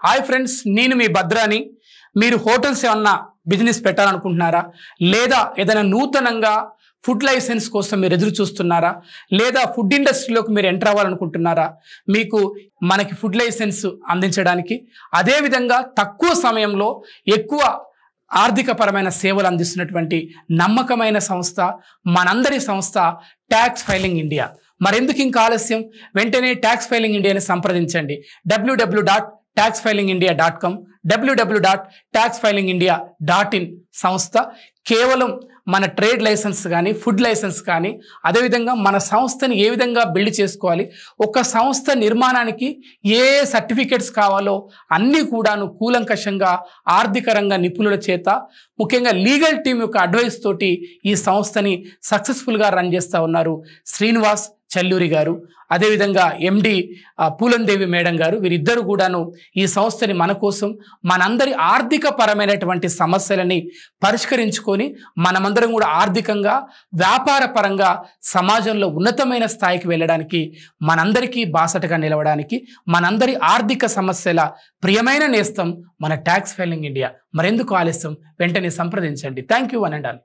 Hi friends, నేను మీ భద్రాని. మీరు hotels ఏమన్నా బిజినెస్ పెట్టాలనుకుంటున్నారా? లేదా ఏదైనా నూతనంగా ఫుడ్ లైసెన్స్ కోసం మీరు ఎదురు చూస్తున్నారా? లేదా ఫుడ్ ఇండస్ట్రీలోకి మీరు ఎంటర్ అవ్వాలనుకుంటున్నారా? మీకు మనకి ఫుడ్ లైసెన్స్ అందించడానికి, అదేవిధంగా తక్కువ సమయంలో ఎక్కువ ఆర్థికపరమైన సేవలు అందిస్తున్నటువంటి నమ్మకమైన సంస్థ మనందరి సంస్థ ట్యాక్స్ ఫైలింగ్ ఇండియా. మరెందుకు ఇంకా ఆలస్యం? వెంటనే ట్యాక్స్ ఫైలింగ్ ఇండియాని సంప్రదించండి. www.taxfilingindia.com, www.taxfilingindia.in సంస్థ కేవలం మన ట్రేడ్ లైసెన్స్ కానీ, ఫుడ్ లైసెన్స్ కానీ, అదేవిధంగా మన సంస్థని ఏ విధంగా బిల్డ్ చేసుకోవాలి, ఒక సంస్థ నిర్మాణానికి ఏ సర్టిఫికెట్స్ కావాలో అన్నీ కూడాను కూలంకషంగా ఆర్థిక రంగ నిపుణుల చేత, ముఖ్యంగా లీగల్ టీం యొక్క అడ్వైస్ తోటి ఈ సంస్థని సక్సెస్ఫుల్గా రన్ చేస్తూ ఉన్నారు శ్రీనివాస్ చల్లూరి గారు, అదేవిధంగా ఎండి పూలందేవి మేడం గారు. వీరిద్దరు కూడాను ఈ సంస్థని మన కోసం, మనందరి ఆర్థిక పరమైనటువంటి సమస్యలని పరిష్కరించుకొని మనమందరం కూడా ఆర్థికంగా, వ్యాపార పరంగా సమాజంలో ఉన్నతమైన స్థాయికి వెళ్ళడానికి, మనందరికీ బాసటగా నిలవడానికి, మనందరి ఆర్థిక సమస్యల ప్రియమైన నేస్తం మన ట్యాక్స్ ఫైలింగ్ ఇండియా. మరెందుకు ఆలస్యం? వెంటనే సంప్రదించండి. Thank you one and all.